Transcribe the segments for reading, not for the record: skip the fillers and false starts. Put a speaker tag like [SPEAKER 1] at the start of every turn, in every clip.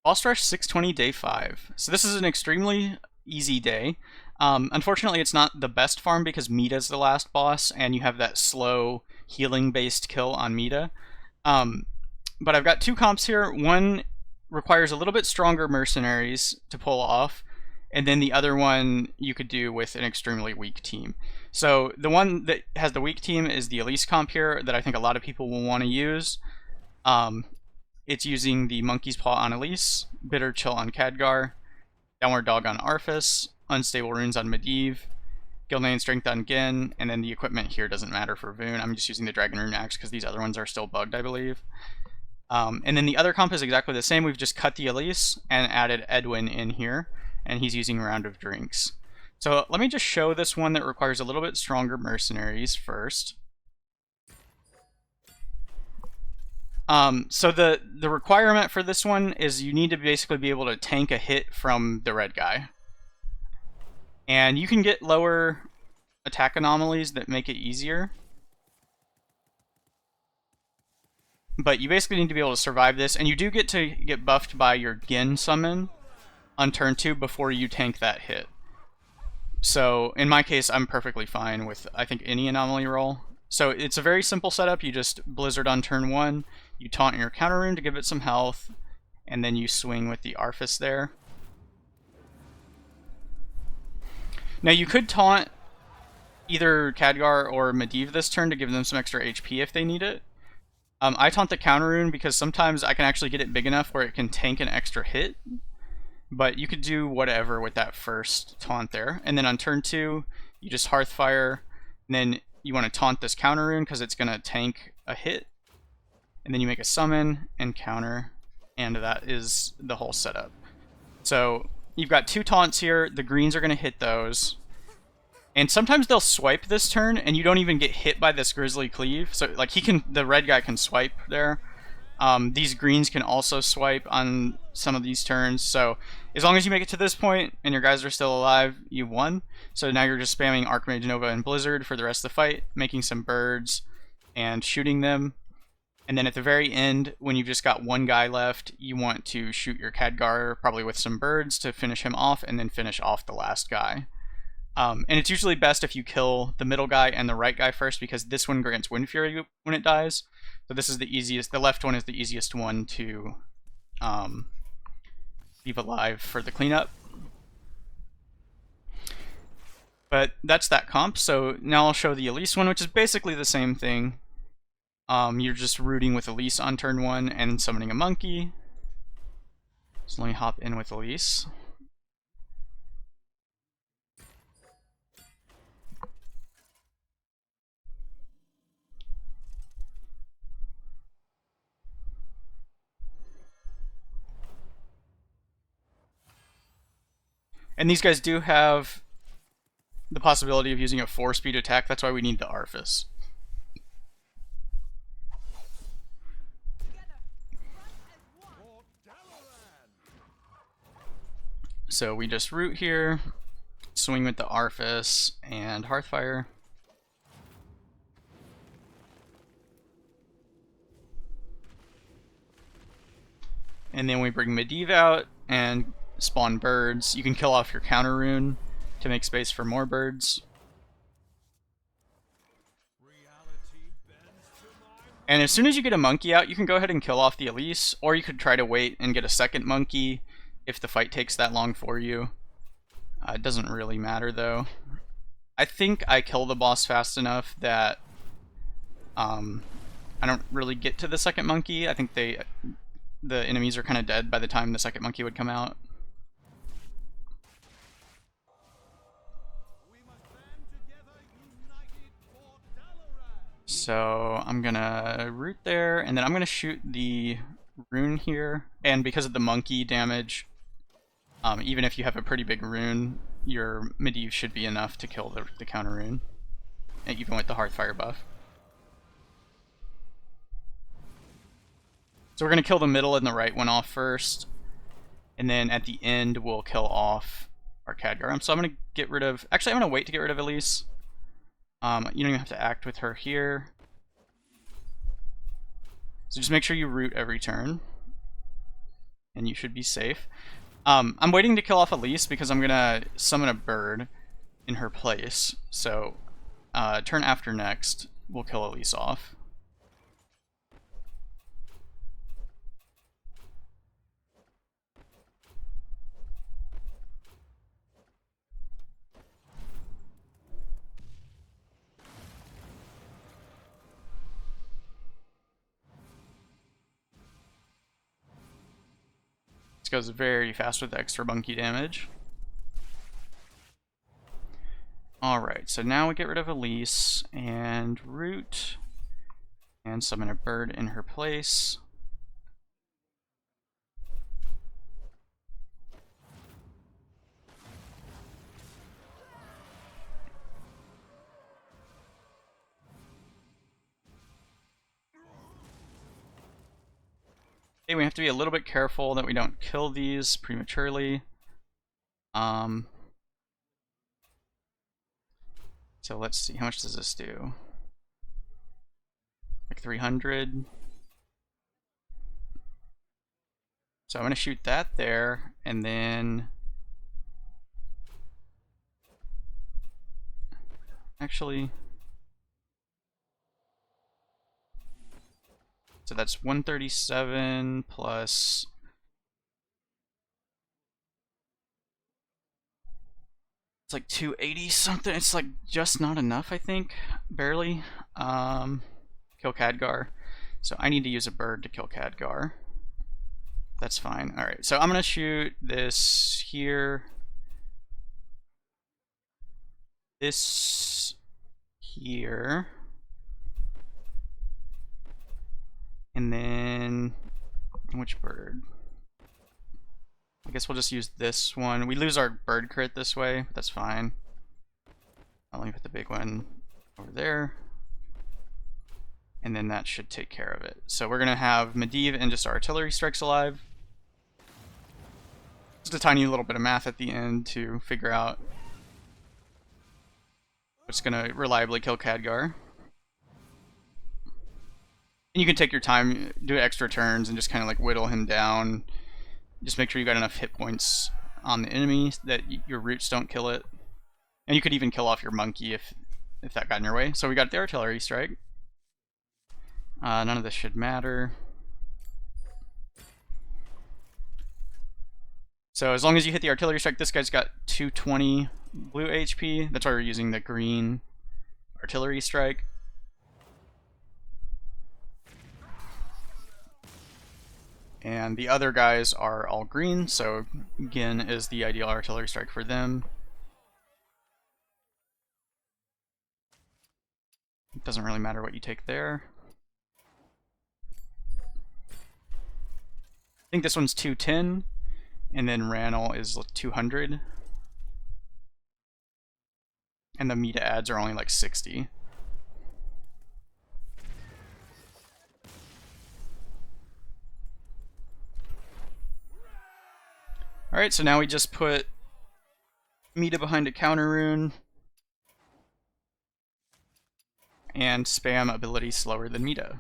[SPEAKER 1] Boss Rush 620 day 5. So this is an extremely easy day. Unfortunately, it's not the best farm because Mita's the last boss, and you have that slow healing-based kill on Mita. But I've got two comps here. One requires a little bit stronger mercenaries to pull off, and then the other one you could do with an extremely weak team. So the one that has the weak team is the Elise comp here that I think a lot of people will want to use. It's using the Monkey's Paw on Elise, Bitter Chill on Khadgar, Downward Dog on Arfus, Unstable Runes on Medivh, Gildan Strength on Genn, and then the equipment here doesn't matter for Voone. I'm just using the Dragon Rune Axe because these other ones are still bugged, I believe. And then the other comp is exactly the same. We've just cut the Elise and added Edwin in here, and he's using Round of Drinks. So let me just show this one that requires a little bit stronger mercenaries first. So the requirement for this one is you need to basically be able to tank a hit from the red guy. And you can get lower attack anomalies that make it easier. But you basically need to be able to survive this, and you do get to get buffed by your Genn summon on turn 2 before you tank that hit. So in my case, I'm perfectly fine with, I think, any anomaly roll. So it's a very simple setup. You just Blizzard on turn 1, you taunt your counter rune to give it some health, and then you swing with the Arfus there. Now you could taunt either Khadgar or Medivh this turn to give them some extra HP if they need it. I taunt the counter rune because sometimes I can actually get it big enough where it can tank an extra hit. But you could do whatever with that first taunt there. And then on turn 2, you just Hearthfire, and then you want to taunt this counter rune because it's going to tank a hit. And then you make a summon and counter, and that is the whole setup. So you've got two taunts here. The greens are going to hit those. And sometimes they'll swipe this turn, and you don't even get hit by this Grizzly Cleave. So like the red guy can swipe there. These greens can also swipe on some of these turns. So as long as you make it to this point and your guys are still alive, you won. So now you're just spamming Archmage, Nova, and Blizzard for the rest of the fight, making some birds and shooting them. And then at the very end, when you've just got one guy left, you want to shoot your Khadgar, probably with some birds, to finish him off, and then finish off the last guy. And it's usually best if you kill the middle guy and the right guy first, because this one grants Wind Fury when it dies. So this is the easiest. The left one is the easiest one to keep alive for the cleanup. But that's that comp. So now I'll show the Elise one, which is basically the same thing. You're just rooting with Elise on turn 1 and summoning a monkey. So let me hop in with Elise. And these guys do have the possibility of using a 4-speed attack. That's why we need the Arfus. So we just root here, swing with the Arfus and Hearthfire. And then we bring Medivh out and spawn birds. You can kill off your counter rune to make space for more birds. And as soon as you get a monkey out, you can go ahead and kill off the Elise, or you could try to wait and get a second monkey if the fight takes that long for you. It doesn't really matter though. I think I kill the boss fast enough that I don't really get to the second monkey. I think the enemies are kind of dead by the time the second monkey would come out. So I'm gonna root there, and then I'm gonna shoot the rune here. And because of the monkey damage, even if you have a pretty big rune, your Medivh should be enough to kill the counter rune, even with the Hearthfire buff. So we're gonna kill the middle and the right one off first, and then at the end we'll kill off our Khadgar. So I'm gonna get rid of. Actually, I'm gonna wait to get rid of Elise. You don't even have to act with her here. So just make sure you root every turn. and you should be safe. I'm waiting to kill off Elise because I'm gonna summon a bird in her place. So turn after next, we'll kill Elise off. This goes very fast with extra monkey damage. Alright, so now we get rid of Elise and root and summon a bird in her place. Okay, we have to be a little bit careful that we don't kill these prematurely. So let's see, how much does this do? Like 300. So I'm gonna shoot that there, and then actually, so that's 137 plus it's like 280 something. It's like just not enough, I think. Barely. Kill Khadgar. So I need to use a bird to kill Khadgar. That's fine. Alright, so I'm gonna shoot this here. This here. And then which bird? I guess we'll just use this one. We lose our bird crit this way, but that's fine. Let me put the big one over there. And then that should take care of it. So we're going to have Medivh and just artillery strikes alive. Just a tiny little bit of math at the end to figure out what's going to reliably kill Khadgar. And you can take your time, do extra turns, and just kind of like whittle him down. Just make sure you got enough hit points on the enemy that your roots don't kill it. And you could even kill off your monkey if that got in your way. So we got the artillery strike. None of this should matter. So as long as you hit the artillery strike, this guy's got 220 blue HP. That's why we're using the green artillery strike. And the other guys are all green, so Genn is the ideal artillery strike for them. It doesn't really matter what you take there. I think this one's 210, and then Ranel is 200. And the meta adds are only like 60. Alright, so now we just put Medivh behind a counter rune and spam ability slower than Medivh.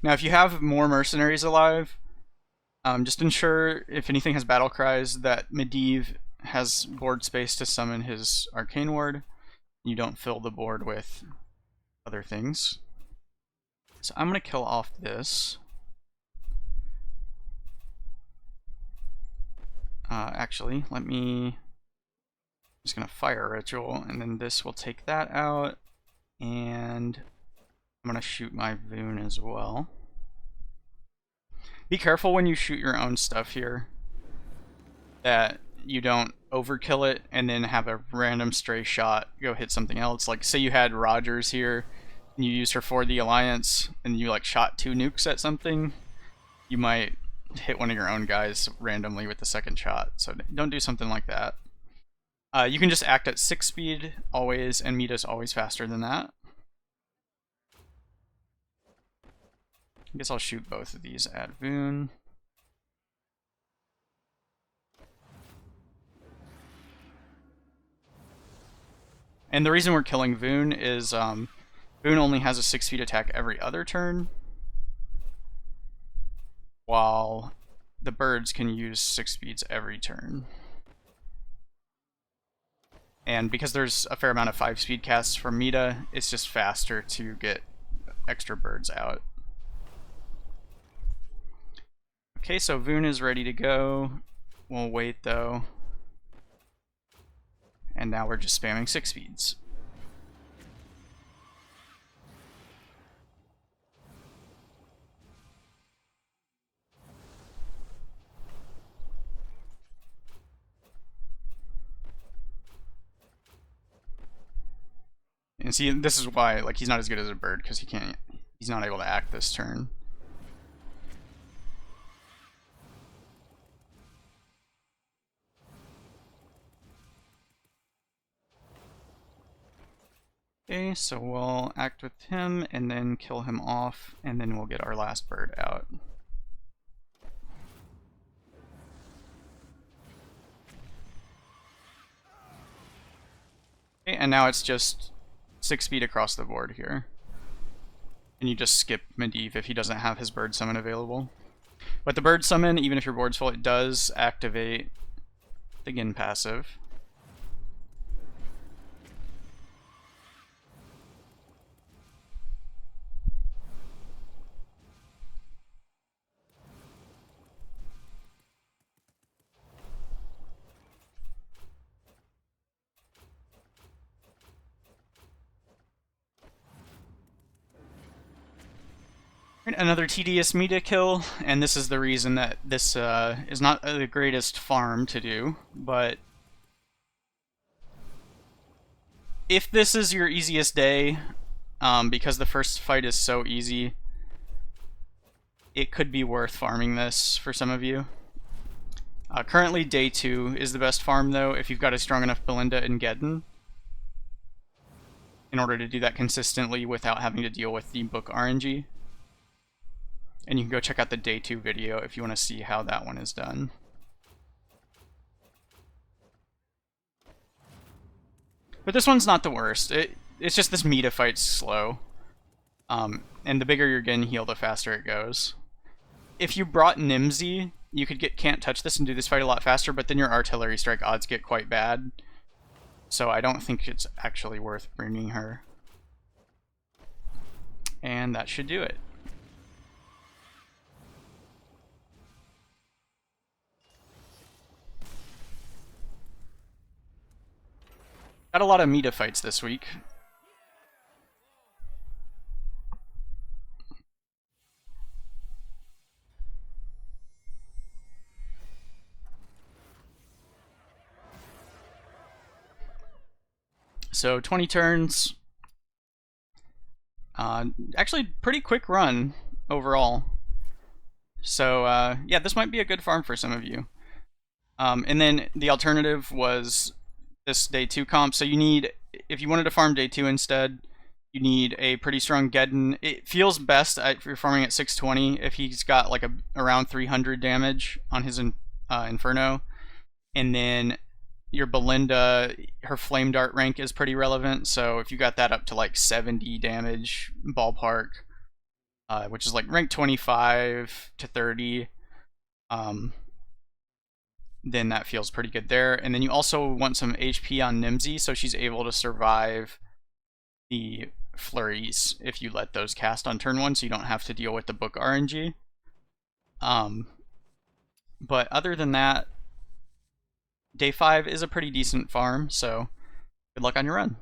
[SPEAKER 1] Now, if you have more mercenaries alive, just ensure, if anything has battle cries, that Medivh has board space to summon his arcane ward. You don't fill the board with other things. So I'm going to kill off this. Actually, I'm just going to fire a ritual, and then this will take that out, and I'm going to shoot my Voone as well. Be careful when you shoot your own stuff here, that you don't overkill it and then have a random stray shot go hit something else. Like, say you had Rogers here, and you used her for the Alliance, and you like shot 2 nukes at something, you might hit one of your own guys randomly with the second shot. So don't do something like that. You can just act at 6 speed always, and Medivh's always faster than that. I guess I'll shoot both of these at Voone. And the reason we're killing Voone is Voone only has a 6 feet attack every other turn, while the birds can use 6 speeds every turn. And because there's a fair amount of 5-speed casts from Medivh, it's just faster to get extra birds out. Okay, so Voone is ready to go. We'll wait though. And now we're just spamming 6 speeds. And see, this is why, like, he's not as good as a bird, because he's not able to act this turn. Okay, so we'll act with him and then kill him off, and then we'll get our last bird out. Okay, and now it's just 6 speed across the board here. And you just skip Medivh if he doesn't have his bird summon available. But the bird summon, even if your board's full, it does activate the Genn passive. Another tedious Medivh kill, and this is the reason that this is not the greatest farm to do, but if this is your easiest day, because the first fight is so easy, it could be worth farming this for some of you. Currently, day 2 is the best farm, though, if you've got a strong enough Belinda and Genn, in order to do that consistently without having to deal with the book RNG. And you can go check out the day 2 video if you want to see how that one is done. But this one's not the worst. It's just this Medivh fight's slow. And the bigger your Genn heal, the faster it goes. If you brought Nimsy, you could get Can't Touch This and do this fight a lot faster, but then your artillery strike odds get quite bad. So I don't think it's actually worth bringing her. And that should do it. Got a lot of Medivh fights this week. So 20 turns. Actually, pretty quick run overall. So yeah, this might be a good farm for some of you. And then the alternative was this day 2 comp. So you need, if you wanted to farm day 2 instead, you need a pretty strong Genn. It feels best if you're farming at 620 if he's got like around 300 damage on his Inferno. And then your Belinda, her Flame Dart rank is pretty relevant. So if you got that up to like 70 damage ballpark, which is like rank 25 to 30, then that feels pretty good there. And then you also want some HP on Nimsy, so she's able to survive the flurries if you let those cast on turn 1, so you don't have to deal with the book RNG. But other than that, day 5 is a pretty decent farm, so good luck on your run.